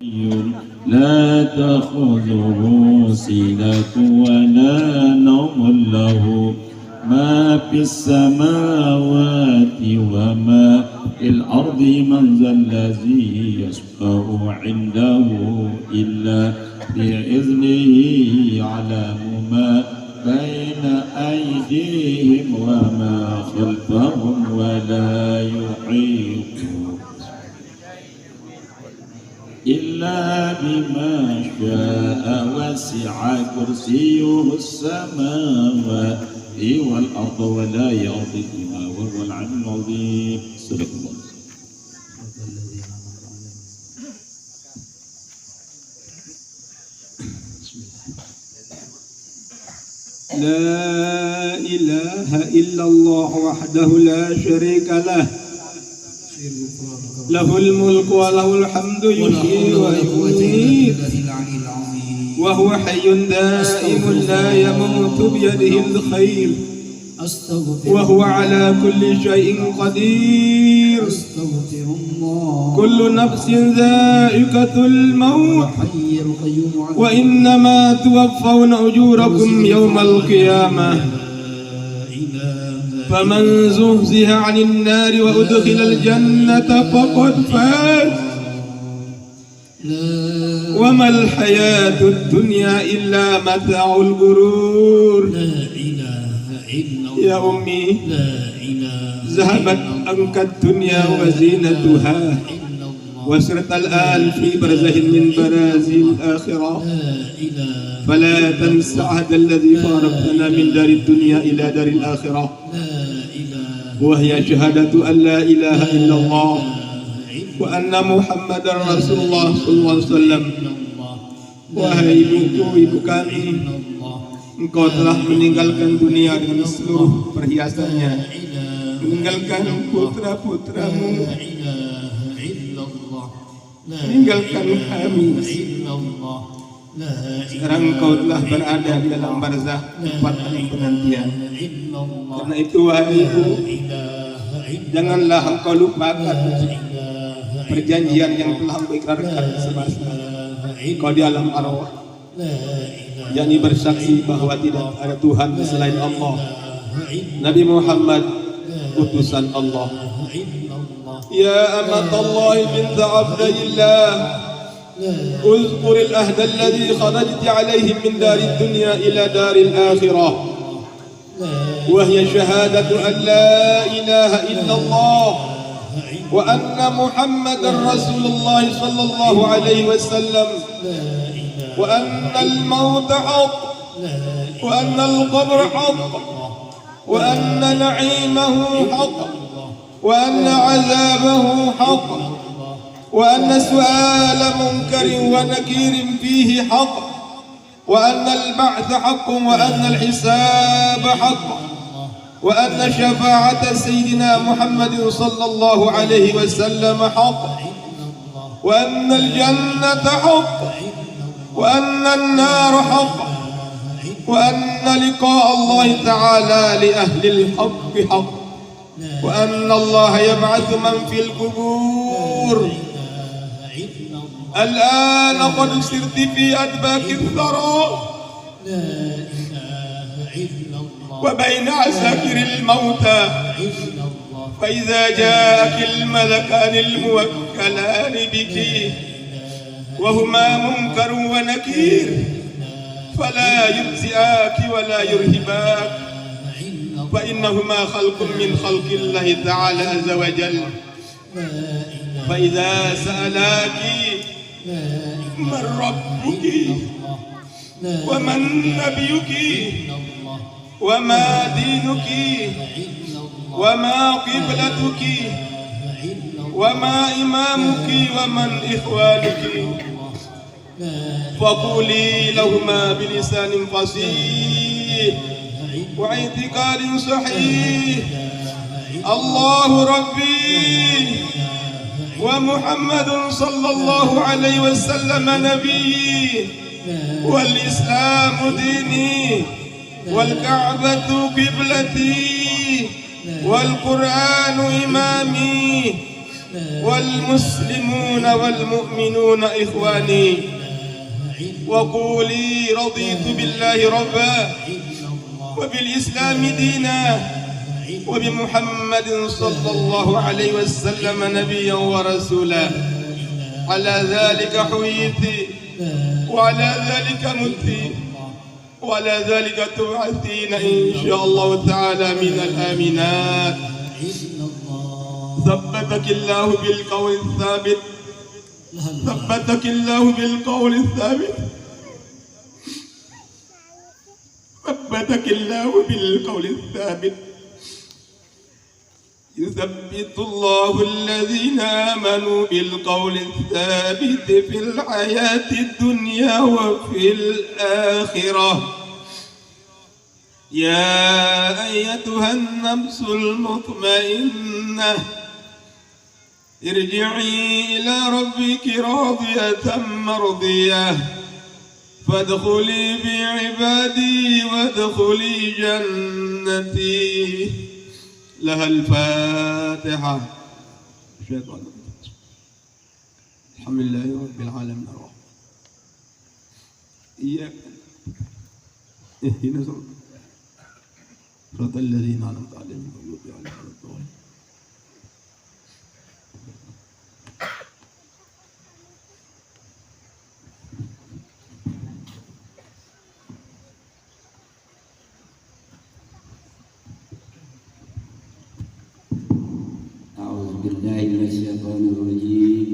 لا تأخذه سنة ولا نوم له ما في السماوات وما في الأرض من ذا الذي يشفع عنده إلا بإذنه يعلم ما بين أيديهم وما خلفهم ولا يحيطون إلا بما شاء وسع كرسيه السماوات والأرض ولا يؤوده وهو العلي العظيم. صدق الله. لا إله إلا الله وحده لا شريك له له الملك وله الحمد يحيي ويميت وهو حي دائم لا يموت بيده الخير وهو على كل شيء قدير. كل نفس ذائقة الموت وإنما توفون أجوركم يوم القيامة فمن زهزه عن النار وأدخل الجنة فقد فاز وما الحياة الدنيا إلا متاع الغرور. يا أمي ذهبت عنك الدنيا وزينتها وسرت الآن في برزخ من برازي الآخرة فلا تنس عهد الذي فارقتنا من دار الدنيا إلى دار الآخرة وهي شهادة أن لا إله إلا الله وأن محمد رسول الله صلى الله عليه وسلم. Wahai ibu kami, engkau telah meninggalkan dunia dengan seluruh perhiasannya, meninggalkan putra-putramu, meninggalkan kami. Sekarang engkau telah berada di dalam barzakh, tempat penantian. Karena itu wahai ibu, janganlah engkau lupakan perjanjian yang telah engkau ikrarkan semasa engkau di alam arwah, yakni bersaksi bahwa tidak ada Tuhan selain Allah, Nabi Muhammad utusan Allah. Ya amatallah bint abdillah, اذكر العهد الذي خرجت عليه من دار الدنيا إلى دار الآخرة وهي شهادة أن لا إله إلا الله وأن محمد رسول الله صلى الله عليه وسلم وأن الموت حق وأن القبر حق وأن نعيمه حق وأن عذابه حق وأن سؤال منكر ونكير فيه حق وأن البعث حق وأن الحساب حق وأن شفاعة سيدنا محمد صلى الله عليه وسلم حق وأن الجنة حق وأن النار حق وأن لقاء الله تعالى لأهل الحق حق وأن الله يبعث من في القبور. الآن قد سرت في أدباك الثرى وبين عساكر الموتى فإذا جاءك الملكان الموكلان بك وهما منكر ونكير فلا يجزئاك ولا يرهباك فإنهما خلق من خلق الله تعالى عز وجل. فإذا سألاك من ربك ومن نبيك وما دينك وما قبلتك وما إمامك ومن إخوانك فقولي لهما بلسان فصيح واعتقاد صحيح الله ربي ومحمد صلى الله عليه وسلم نبي والإسلام ديني والكعبة قبلتي والقرآن إمامي والمسلمون والمؤمنون إخواني وقولي رضيت بالله ربا وبالإسلام دينا وبمحمد صلى الله عليه وسلم نبيا ورسولا على ذلك حييت وعلى ذلك مت وعلى ذلك تبعثين إن شاء الله تعالى من الآمنات. ثبتك الله بالقول الثابت ثبتك الله بالقول الثابت ثبتك الله بالقول الثابت. يثبت الله الذين آمنوا بالقول الثابت في الحياة الدنيا وفي الآخرة. يا أيتها النفس المطمئنة ارجعي إلى ربك راضية مرضية فادخلي في عبادي وادخلي جنتي. لها الفاتحة. الحمد لله رب العالمين الرحمن إياك اهدنا صراط الذين أنعمت عليهم غير المغضوب عليهم ولا الضالين.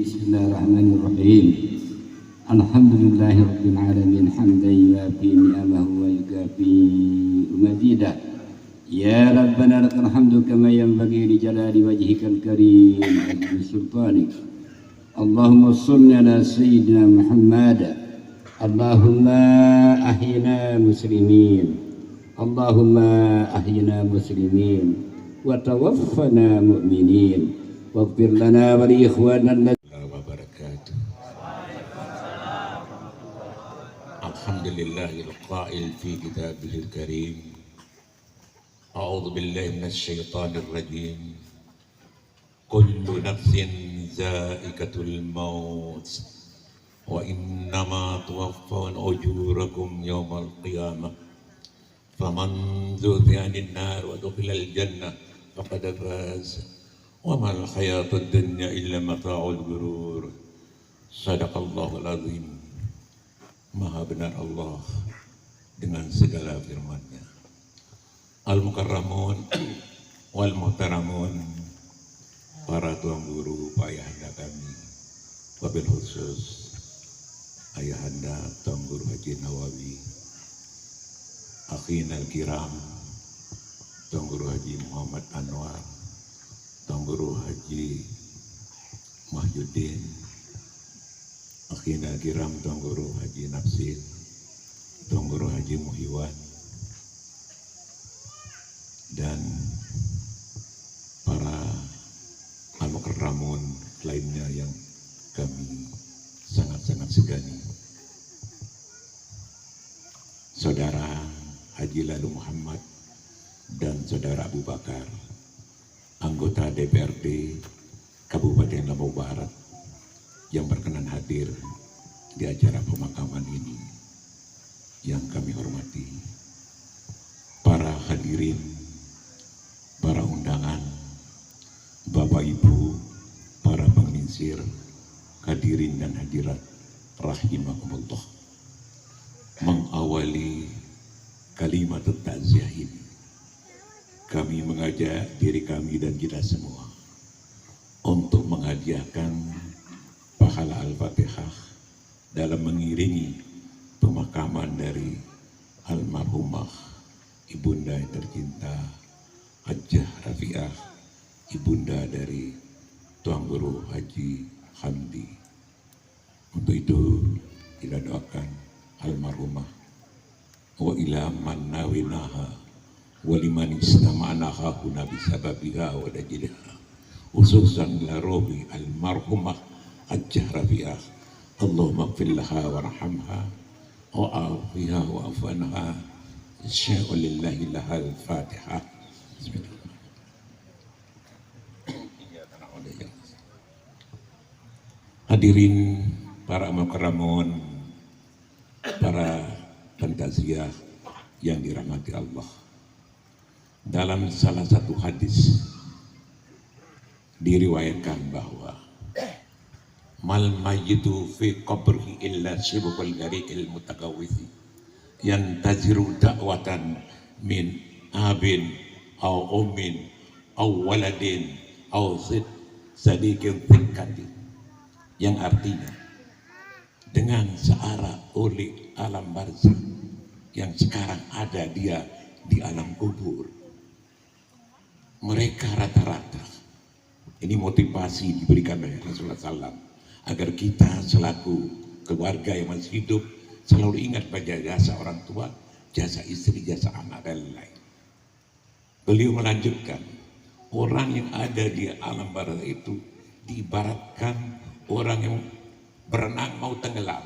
Bismillahirrahmanirrahim. Alhamdulillahirabbil alamin hamdan yuwafi ni'amahu wa yukafi mazidah. Ya Rabbana lakal hamdu kama yanbaghi li jalali wajhikal karim wa li sultanik. Allahumma shalli ala sayyidina Muhammad. Allahumma ahyina muslimin. Allahumma ahyina muslimin wa tawaffana mu'minin. Waghfir lana wa li ikhwanina wabarakatuh. Alhamdulillahil qail fi kitabihil karim. A'udzu billahi minasy syaithanir rajim. Kullu nafsin za'iqatul maut wa innama tuwaffawna ujurakum yawmal qiyamah. Faman zuhziha 'anil nar wa dukhilal jannah faqad faz. Wa mal hayatud dunya illa mata'ul ghurur. Sadaqallahul azim. Maha benar Allah dengan segala firman-Nya. Al-mukarramun wal muhtaramun, para tuan guru, pak ayahanda kami, wabil khusus ayahanda Tuan Guru Haji Nawawi, akhina al-kiram Tuan Guru Haji Muhammad Anwar, Tuan Guru Haji Mahyuddin, akhina al-kiram Tuan Guru Haji Nafsin, Tuan Guru Haji Muhiwan, dan para al-mukarramun lainnya yang kami sangat-sangat segani. Saudara Haji Lalu Muhammad dan Saudara Abu Bakar, anggota DPRD Kabupaten Lombok Barat yang berkenan hadir di acara pemakaman ini yang kami hormati, para hadirin, para undangan, Bapak Ibu, para penginsir, hadirin dan hadirat rahimakumullah. Mengawali kalimat takziah ini, kami mengajak diri kami dan kita semua untuk menghadiahkan pahala Al-Fatihah dalam mengiringi pemakaman dari almarhumah ibunda yang tercinta Hajjah Rafiah, ibunda dari Tuan Guru Haji Hamdi. Untuk itu kita doakan almarhumah wa ila man nawinaha wa liman istama'naha huna bisababiha wa dajilha, khususan la rohi almarhumah Hajjah Rafiah. Allahumma ighfir laha warhamha wa afiha wa afanha. Syai'un lillahi lahal Fatihah. Bismillah. Hadirin para mukarramun, para pentaziah yang dirahmati Allah. Dalam salah satu hadis diriwayatkan bahwa mal mayyitu fi qabrihi illa shibukul gariqil mutakawwithi yantaziru da'watan min abin aw ummin aw waladin aw sadiqin thiqati, yang artinya dengan searah oleh alam barzakh yang sekarang ada dia di alam kubur. Mereka rata-rata, ini motivasi diberikan oleh Rasulullah SAW agar kita selaku keluarga yang masih hidup selalu ingat pada jasa orang tua, jasa istri, jasa anak, dan lain-lain. Beliau melanjutkan, orang yang ada di alam barzakh itu diibaratkan orang yang berenang mau tenggelam.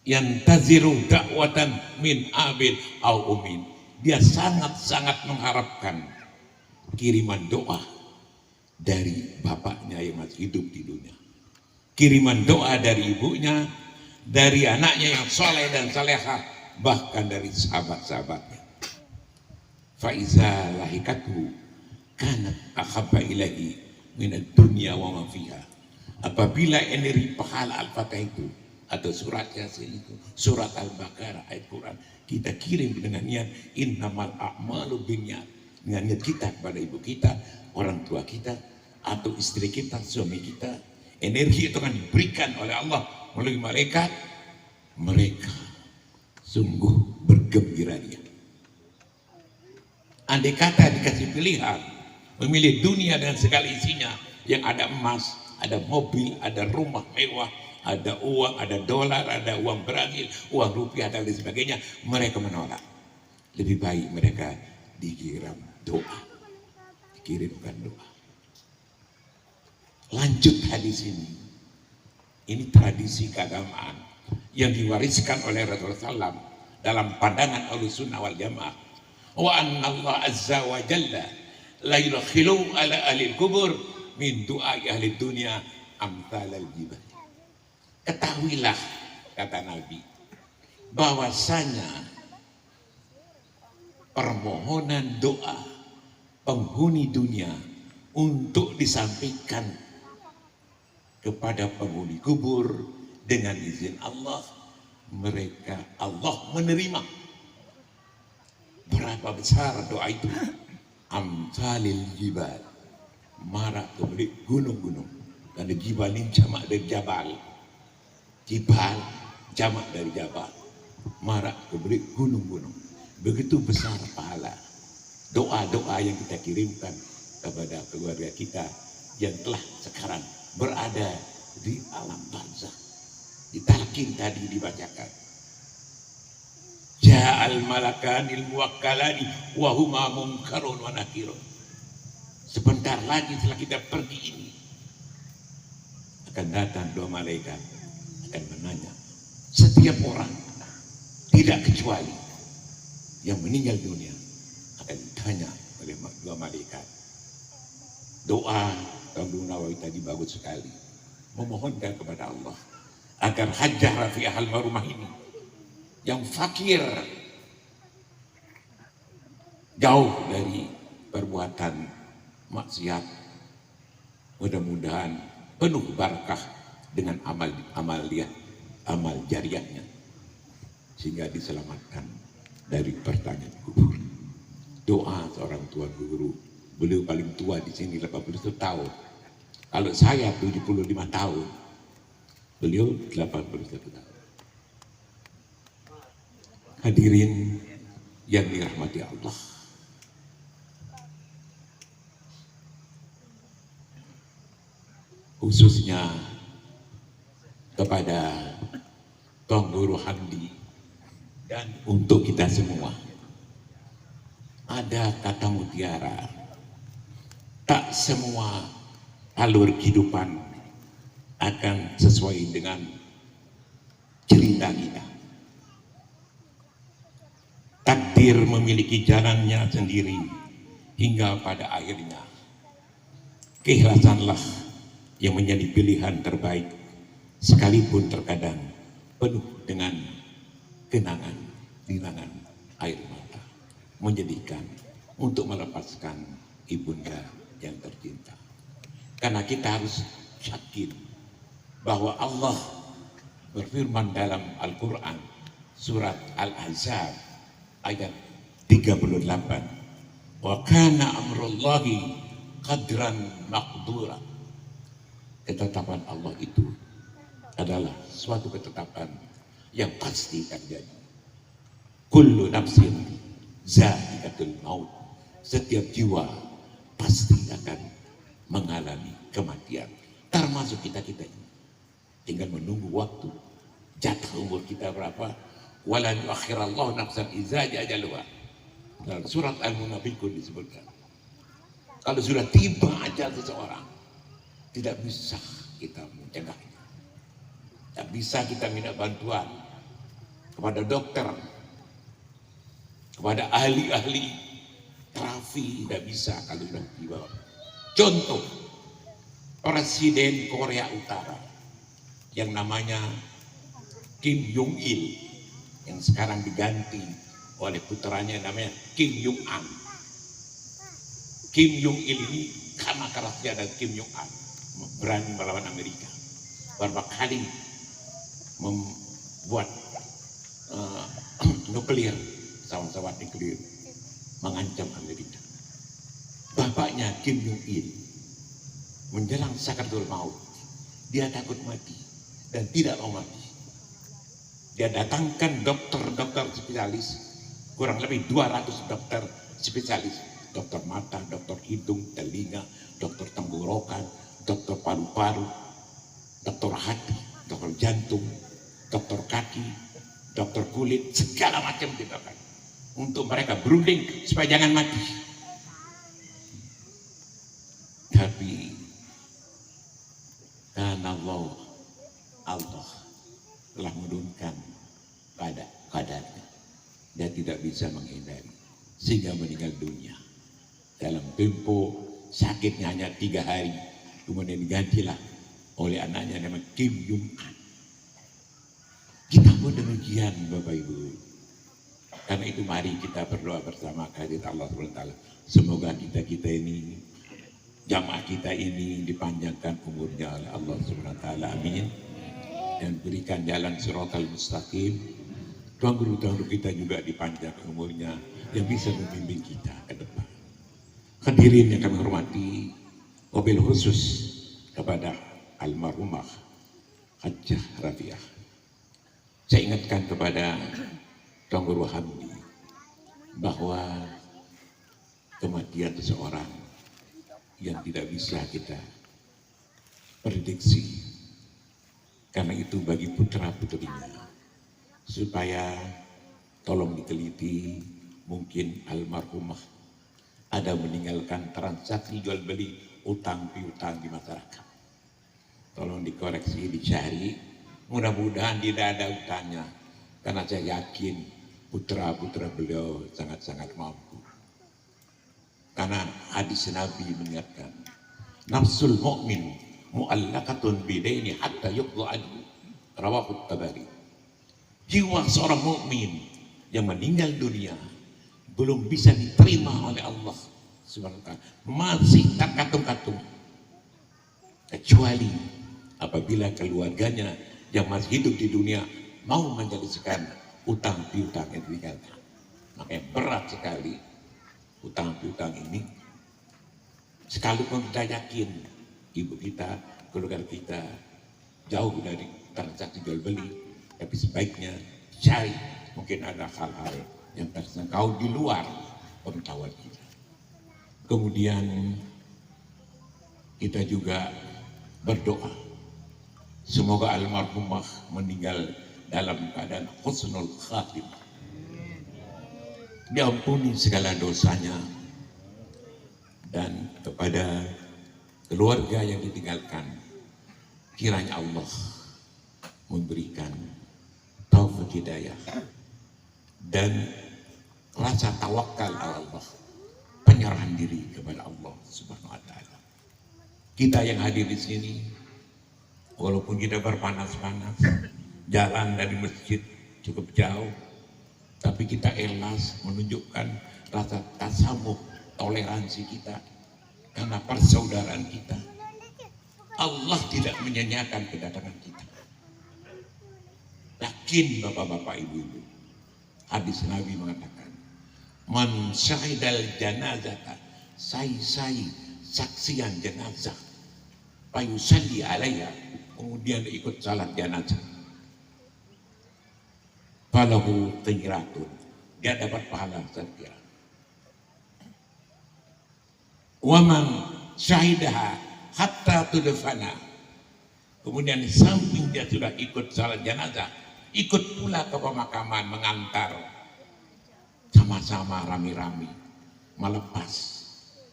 Yantaziru da'watan min abin au umin. Dia sangat-sangat mengharapkan kiriman doa dari bapaknya yang masih hidup di dunia. Kiriman doa dari ibunya, dari anaknya yang soleh dan salehah, bahkan dari sahabat-sahabatnya. Faiza lahikatu kanat ahabba ilahi minad dunya wa ma fiha. Apabila energi pahala Al-Fatihah itu atau surat Yasin itu, surat Al-Baqarah, ayat Quran, kita kirim dengan niat innamal a'malu binniyat, dengan niat kita kepada ibu kita, orang tua kita, atau istri kita, suami kita, energi itu akan diberikan oleh Allah melalui malaikat. Mereka sungguh bergembira dia. Andai kata dikasih pilihan memilih dunia dengan segala isinya, yang ada emas, ada mobil, ada rumah mewah, ada uang, ada dolar, ada uang Brazil, uang rupiah, dan lain sebagainya, mereka menolak. Lebih baik mereka dikirim doa, dikirimkan doa. Lanjut hadis ini. Ini tradisi keagamaan yang diwariskan oleh Rasulullah SAW dalam pandangan Ahlussunnah wal Jamaah. Wa anna Allah azza wa jalla la yudkhilu ala ahli kubur min doa ahli dunia amthal al-jibal. Ketahuilah, kata Nabi, bahwasanya permohonan doa penghuni dunia untuk disampaikan kepada penghuni kubur dengan izin Allah, mereka Allah menerima. Berapa besar doa itu? Amsalil jibal, marak kemudian gunung-gunung. Karena jibal ini jamak dari jabal, jibal jamak dari jabal, marak kemudian gunung-gunung. Begitu besar pahala doa-doa yang kita kirimkan kepada keluarga kita yang telah sekarang berada di alam barzakh. Di talqin tadi dibacakan, ja'al malakanil muwakkalani wa huma munkarun wa nakirun. Sebentar lagi setelah kita pergi ini akan datang dua malaikat, akan menanya setiap orang, tidak kecuali yang meninggal dunia, akan ditanya oleh dua malaikat. Doa Imam Nawawi tadi bagus sekali, memohonkan kepada Allah agar hajjah rafi'ah al-marumah ini yang fakir, jauh dari perbuatan maksiat, mudah-mudahan penuh barakah dengan amal jariahnya, sehingga diselamatkan dari pertanyaan kubur. Doa seorang tuan guru, beliau paling tua di sini 81 tahun. Kalau saya 75 tahun, beliau 81 tahun. Hadirin yang dirahmati Allah, khususnya kepada Tuan Guru Hamdi dan untuk kita semua, ada kata mutiara, tak semua alur kehidupan akan sesuai dengan cerita kita. Takdir memiliki jalannya sendiri hingga pada akhirnya keikhlasanlah yang menjadi pilihan terbaik, sekalipun terkadang penuh dengan kenangan, bilangan air mata, menjadikan untuk melepaskan ibunda yang tercinta. Karena kita harus yakin bahwa Allah berfirman dalam Al-Quran surat Al-Ahzab ayat 38, wa kana amrullahi qadran maqdura. Ketetapan Allah itu adalah suatu ketetapan yang pasti terjadi. Kullu nafsin za'iqatul maut. Setiap jiwa pasti akan mengalami kematian, termasuk kita-kita ini. Tinggal menunggu waktu, jatah umur kita berapa. Wala yuakhirallahu nafsan idza ja'a ajaluha. Dalam surat Al-Munafiqun disebutkan, kalau sudah tiba ajal seseorang, tidak bisa kita mencegahnya. Tidak bisa kita minta bantuan kepada dokter, kepada ahli-ahli terapi, tidak bisa kalau sudah tiba. Contoh, Presiden Korea Utara yang namanya Kim Jong Il, yang sekarang diganti oleh putranya namanya Kim Jong Un. Kim Jong Il ini karena kerasnya ada Kim Jong Un berani melawan Amerika, beberapa kali membuat nuklir, pesawat nuklir mengancam Amerika. Bapaknya Kim Jong Il menjelang sakaratul maut, dia takut mati dan tidak mau mati. Dia datangkan dokter-dokter spesialis, kurang lebih 200 dokter spesialis, dokter mata, dokter hidung, telinga, dokter tenggorokan, dokter paru-paru, dokter hati, dokter jantung, dokter kaki, dokter kulit, segala macam tindakan untuk mereka berunding supaya jangan mati. Tapi karena Allah telah menurunkan pada kadarnya, dia tidak bisa menghindari sehingga meninggal dunia. Dalam tempo sakitnya hanya 3 hari, kemudian digantilah oleh anaknya namanya Kim Jong Un. Kita pun demikian Bapak Ibu. Karena itu mari kita berdoa bersama kehadirat Allah SWT. Semoga kita ini, jamaah kita ini dipanjangkan umurnya oleh Allah SWT. Amin. Dan berikan jalan siratal mustaqim. Tuan guru-tuan kita juga dipanjangkan umurnya yang bisa membimbing kita ke depan. Hadirin yang kami hormati, wabil khusus kepada almarhumah Hajjah Rafiah. Saya ingatkan kepada Tuan Guru Hamdi bahwa kematian seseorang yang tidak bisa kita prediksi. Karena itu bagi putra-putrinya, supaya tolong diteliti, mungkin almarhumah ada meninggalkan transaksi jual beli utang piutang di masyarakat. Tolong dikoreksi, dicari, mudah-mudahan tidak ada utangnya, karena saya yakin putra-putra beliau sangat-sangat mampu. Karena hadis Nabi mengingatkan, nafsul mu'min mu'allaqatun bidaini hatta yuqda anhu, rawahu Tabari. Jiwa seorang mukmin yang meninggal dunia belum bisa diterima oleh Allah Subhanahu wa ta'ala, masih terkatung-katung, kecuali apabila keluarganya yang masih hidup di dunia mau menjelaskan utang piutang yang ditinggalkan. Makanya berat sekali utang piutang ini. Sekalipun kita yakin ibu kita, keluarga kita jauh dari transaksi jual beli, tapi sebaiknya cari, mungkin ada hal-hal yang tersangkau di luar pengetahuan kita. Kemudian kita juga berdoa semoga almarhumah meninggal dalam keadaan husnul khatimah, diampuni segala dosanya, dan kepada keluarga yang ditinggalkan kiranya Allah memberikan taufik hidayah dan rasa tawakal Allah, penyerahan diri kepada Allah Subhanahu wa ta'ala. Kita yang hadir di sini Walaupun kita berpanas-panas, jalan dari masjid cukup jauh, tapi kita ikhlas menunjukkan rasa tasamuh, toleransi kita karena persaudaraan kita. Allah tidak menyanyiakan kedatangan kita. Yakin bapak-bapak ibu-ibu, hadis Nabi mengatakan, man syahidal janazata, sai saksian jenazah, payusalli alaiha, kemudian ikut salat jenazah, falahu qiratun, dia dapat pahala sekirat. Wa man syahidaha hatta tudfana, kemudian di samping dia sudah ikut salat jenazah, ikut pula ke pemakaman mengantar, sama-sama rami-rami melepas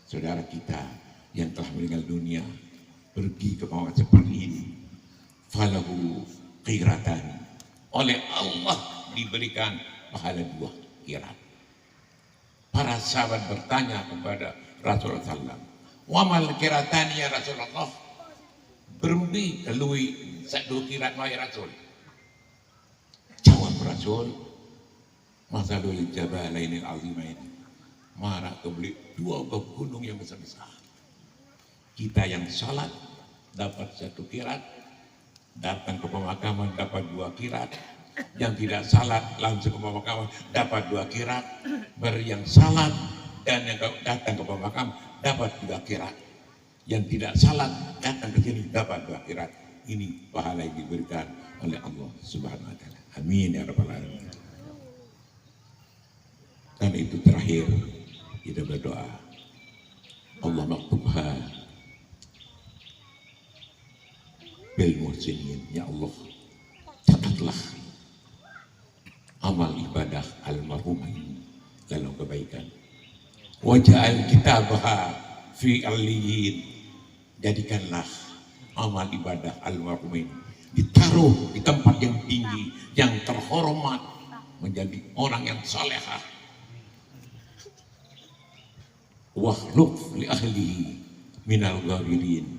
saudara kita yang telah meninggal dunia pergi ke pemakaman seperti ini, falahu qiratan, oleh Allah diberikan pahala 2 qirat. Para sahabat bertanya kepada Rasulullah SAW, wa mal qiratani ya Rasulullah, berembi kelui 2 qirat wahai Rasul. Jawab Rasul, masalul jabalaini al-azimaini, marah kebeli 2 gunung yang besar-besar. Kita yang salat dapat 1 qirat, datang ke pemakaman dapat 2 qirat, yang tidak salat langsung ke pemakaman dapat 2 qirat, yang salat dan yang datang ke pemakaman dapat 2 qirat, yang tidak salat datang ke sini dapat 2 qirat. Ini pahala yang diberikan oleh Allah Subhanahu wa taala. Amin ya rabbal alamin. Dan itu terakhir kita berdoa, Allah maktubha bil muhsinin, ya Allah catatlah amal ibadah almarhumah ini dalam kebaikan. Waja'al kitabah fi alliyin, jadikanlah amal ibadah almarhumah ini ditaruh di tempat yang tinggi, yang terhormat, menjadi orang yang salehah. Wahluf li ahlihi minal ghabirin,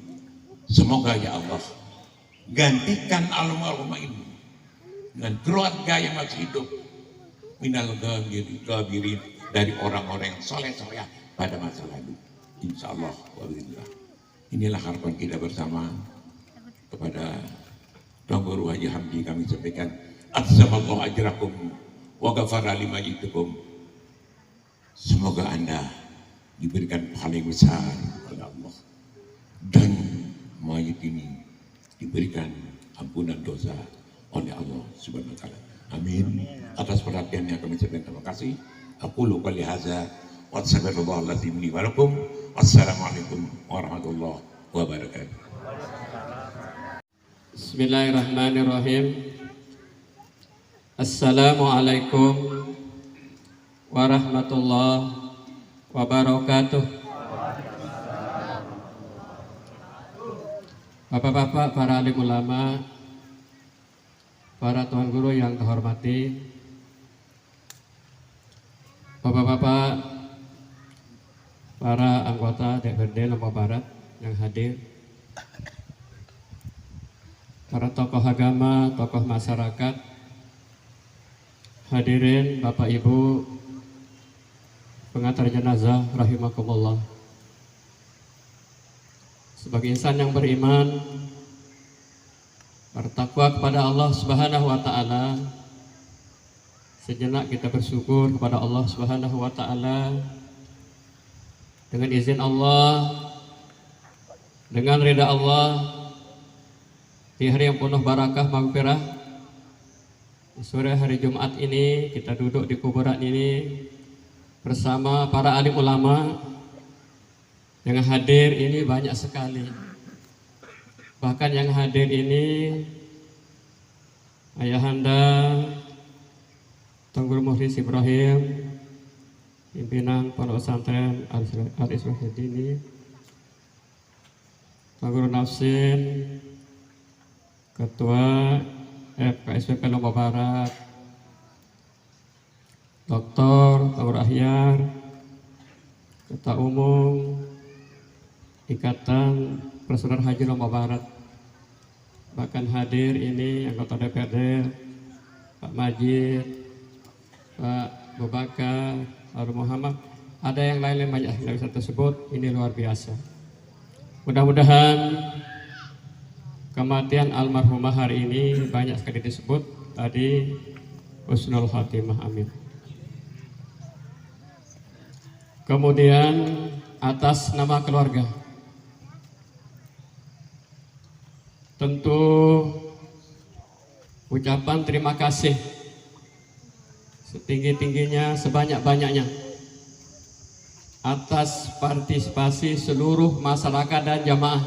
semoga ya Allah gantikan almarhumah ini dengan keluarga yang masih hidup, minal ghabirin, dari orang-orang yang soleh-soleh pada masa lalu, insya Allah. Inilah harapan kita bersama kepada Tuan Guru Haji Hamdi. Kami sampaikan azzamallahu ajrakum wa ghafara lima itukum, semoga Anda diberikan pahala yang besar oleh Allah dan mayit ini diberikan ampunan dosa oleh Allah Subhanahu wa taala. Amin. Atas perhatiannya kami ucapkan terima kasih. Aqulu qouli hadza wa astaghfirullahal azim li wa lakum. Wassalamualaikum warahmatullahi wabarakatuh. Bismillahirrahmanirrahim. Assalamualaikum warahmatullahi wabarakatuh. Bapak-bapak, para alim ulama, para tuan guru yang terhormati, bapak-bapak, para anggota DPRD Lombok Barat yang hadir, para tokoh agama, tokoh masyarakat, hadirin Bapak Ibu pengantar jenazah rahimakumullah. Sebagai insan yang beriman, bertakwa kepada Allah Subhanahu wa taala, sejenak kita bersyukur kepada Allah Subhanahu wa taala. Dengan izin Allah, dengan ridha Allah, di hari yang penuh barakah maghfirah, di sore hari Jumat ini kita duduk di kuburan ini bersama para alim ulama. Yang hadir ini banyak sekali. Bahkan yang hadir ini Ayahanda Tuan Guru Muhlis Ibrahim, pimpinan Pondok Pesantren Al-Islah ini, Tuan Guru Nafsin, Ketua FKSPP Lombok Barat, Dr. Tuan Ahyar, Ketua Umum Ikatan Persaudaraan Haji Lombok Barat, bahkan hadir ini anggota DPRD, Pak Majid, Pak Abu Bakar, Pak Muhammad, ada yang lain banyak yang tidak bisa tersebut. Ini luar biasa. Mudah-mudahan kematian almarhumah hari ini banyak sekali disebut tadi, husnul khatimah, amin. Kemudian atas nama keluarga, tentu ucapan terima kasih setinggi-tingginya, sebanyak-banyaknya atas partisipasi seluruh masyarakat dan jamaah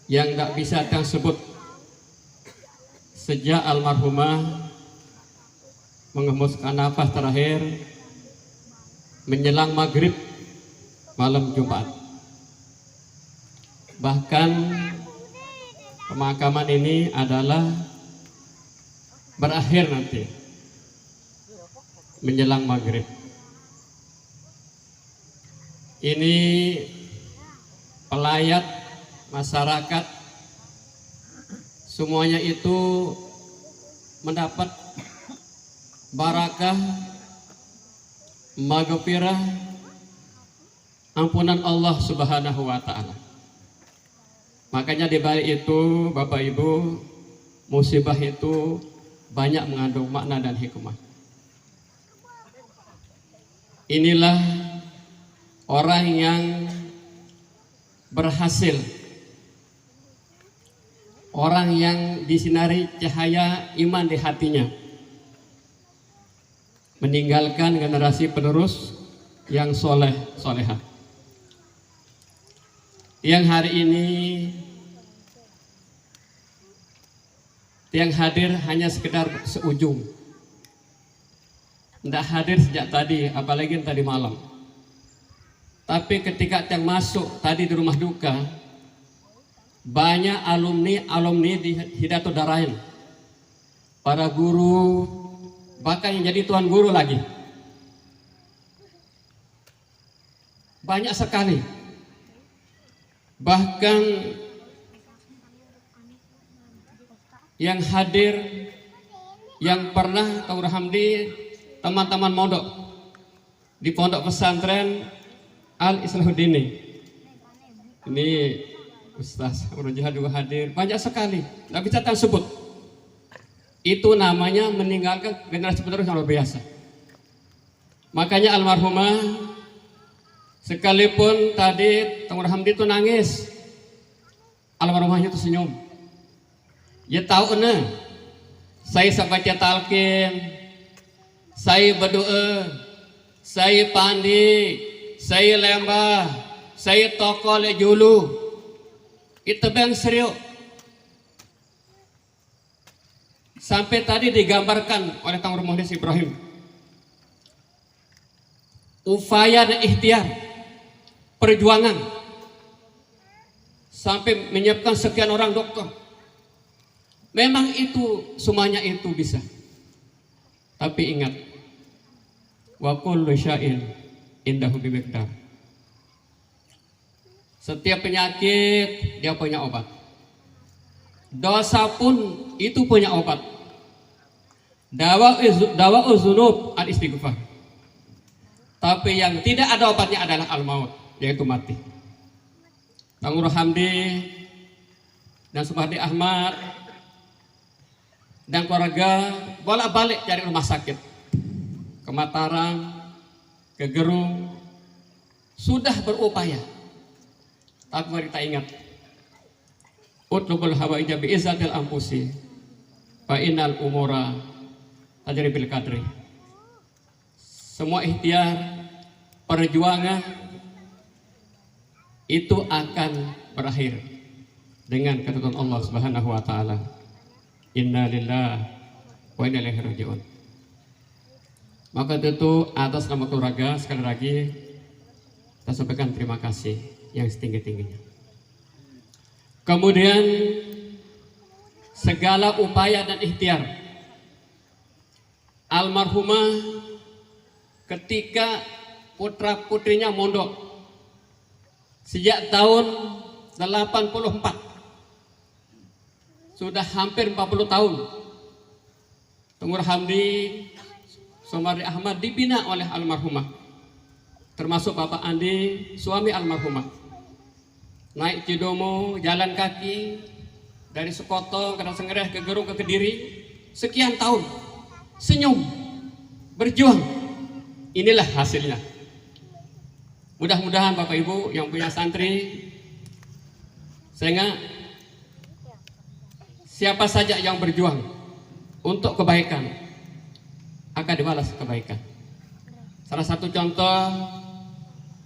yang tak bisa tersebut sejak almarhumah menghembuskan nafas terakhir menjelang maghrib malam Jumat. Bahkan pemakaman ini adalah berakhir nanti menjelang maghrib. Ini pelayat masyarakat semuanya itu mendapat barakah, maghfirah, ampunan Allah Subhanahu wa taala. Makanya di balik itu Bapak Ibu, musibah itu banyak mengandung makna dan hikmah. Inilah orang yang berhasil, orang yang disinari cahaya iman di hatinya, meninggalkan generasi penerus yang soleh solehah, yang hari ini yang hadir hanya sekedar seujung, tidak hadir sejak tadi, apalagi tadi malam. Tapi ketika yang masuk tadi di rumah duka, banyak alumni di Hidayatul Darain, para guru, bahkan yang jadi tuan guru lagi, banyak sekali. Bahkan yang hadir, yang pernah Tahu Hamdi, teman-teman mondok di pondok pesantren Al Islahuddin. Ini Ustaz Urun Jihad juga hadir, banyak sekali, nggak bisa tersebut. Itu namanya meninggalkan generasi penerus yang luar biasa. Makanya almarhumah sekalipun tadi Tahu Hamdi itu nangis, almarhumahnya itu senyum. Ya tahu saya baca talqin, saya berdoa, saya pandi, saya lembah, saya tokol julu, itu bang serius. Sampai tadi digambarkan oleh Tang Muhammad Ibrahim, upaya dan ikhtiar, perjuangan, sampai menyiapkan sekian orang dokter. Memang itu semuanya itu bisa. Tapi ingat, wa kullu syai'in indahu bimiqdar. Setiap penyakit dia punya obat. Dosa pun itu punya obat. Dawa uzunub al istighfar. Tapi yang tidak ada obatnya adalah al-maut, yaitu mati. Kang Hamdi dan Supardi Ahmad dan keluarga bolak-balik cari rumah sakit ke Mataram, ke Gerung, sudah berupaya. Tapi mari kita ingat, utlubul hawaija bi izzatil anfusi fa innal umura tajri bil qadri. Semua ikhtiar, perjuangan itu akan berakhir dengan ketentuan Allah Subhanahu wa taala. Inna lillahi wa inna ilaihi raji'un. Maka tentu atas nama keluarga sekali lagi kita sampaikan terima kasih yang setinggi-tingginya. Kemudian segala upaya dan ikhtiar almarhumah ketika putra-putrinya mondok sejak tahun 84 sudah hampir 40 tahun Tungur Hamdi Sumardi Ahmad dibina oleh almarhumah, termasuk Bapak Andi, suami almarhumah. Naik Cidomo, jalan kaki dari Sekoto ke Sengereh ke Gerung ke Kediri, sekian tahun senyum, berjuang. Inilah hasilnya. Mudah-mudahan Bapak Ibu yang punya santri, sehingga siapa saja yang berjuang untuk kebaikan akan dibalas kebaikan. Salah satu contoh,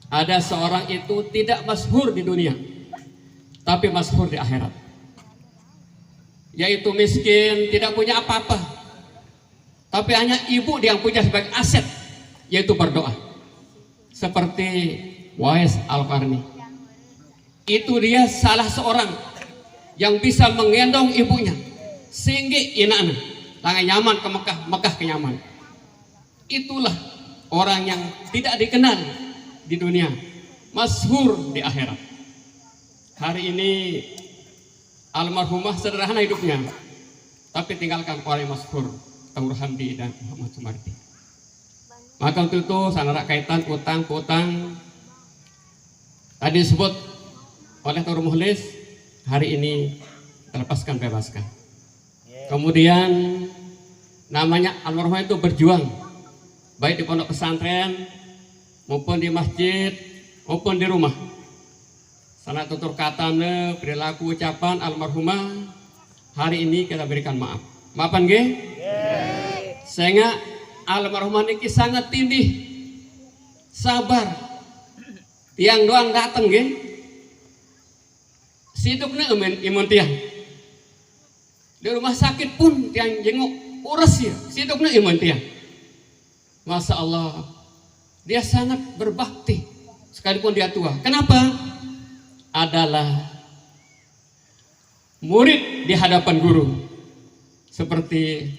ada seorang itu tidak masyhur di dunia, tapi masyhur di akhirat, yaitu miskin, tidak punya apa-apa, tapi hanya ibu yang punya sebagai aset, yaitu berdoa. Seperti Wais Al-Qarni. Itu dia salah seorang yang bisa menggendong ibunya sehingga inana tangan nyaman ke Mekah, Mekah ke Yaman. Itulah orang yang tidak dikenal di dunia, masyhur di akhirat. Hari ini almarhumah sederhana hidupnya, tapi tinggalkan orang masyhur, Tungur Hamdi dan Muhammad Sumardi. Maka untuk itu sanara kaitan utang-utang tadi disebut oleh Tungur Mukhlis, hari ini terlepaskan, bebaskan. Kemudian namanya almarhumah itu berjuang, baik di pondok pesantren maupun di masjid maupun di rumah. Sana tutur katane, perilaku ucapan almarhumah hari ini kita berikan maaf. Maafan nggih? Sehingga almarhumah niki sangat tindih, sabar. Tiang doang datang nggih. Sidukna imun tiang. Di rumah sakit pun tiang jenguk urus ya, sidukna imun tiang. Masya Allah, dia sangat berbakti sekalipun dia tua. Kenapa? Adalah murid di hadapan guru, seperti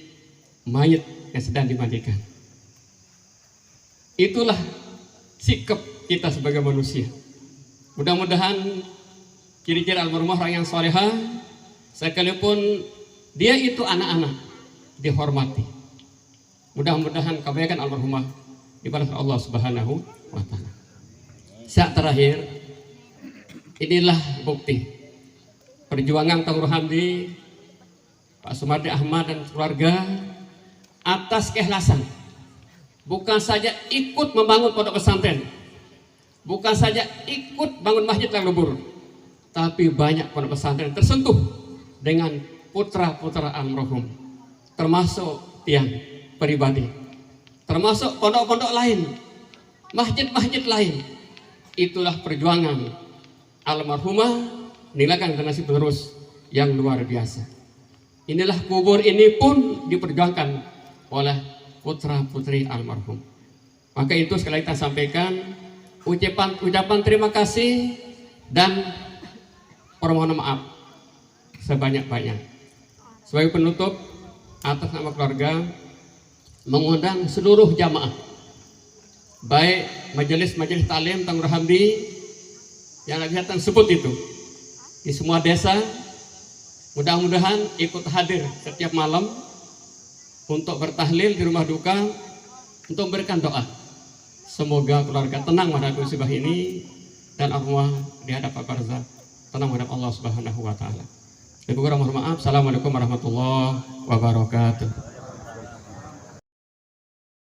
mayat yang sedang dimandikan. Itulah sikap kita sebagai manusia. Mudah-mudahan ciri-ciri almarhumah orang yang salehah, sekalipun dia itu anak-anak, dihormati. Mudah-mudahan kebaikan almarhumah dibalas Allah Subhanahu wa Ta'ala. Saat terakhir, inilah bukti perjuangan Tungur Hamdi, Pak Sumardi Ahmad dan keluarga atas keikhlasan. Bukan saja ikut membangun pondok pesantren, bukan saja ikut bangun masjid yang lebur, tapi banyak pondok pesantren tersentuh dengan putra-putra almarhum, termasuk tiang pribadi, termasuk pondok-pondok lain, masjid-masjid lain. Itulah perjuangan almarhumah, nilaikan generasi penerus yang luar biasa. Inilah kubur ini pun diperjuangkan oleh putra-putri almarhum. Maka itu sekali lagi kita sampaikan ucapan terima kasih dan permohonan maaf sebanyak-banyak. Sebagai penutup, atas nama keluarga mengundang seluruh jamaah, baik majelis-majelis taklim Tungur Hamdi yang lagi datang sebut itu di semua desa, mudah-mudahan ikut hadir setiap malam untuk bertahlil di rumah duka, untuk memberikan doa. Semoga keluarga tenang menghadapi musibah ini dan arwah di hadapan barzah tenang menghadap Allah Subhanahu wa Ta'ala. Lebih kurang mohon maaf. Assalamualaikum warahmatullahi wabarakatuh.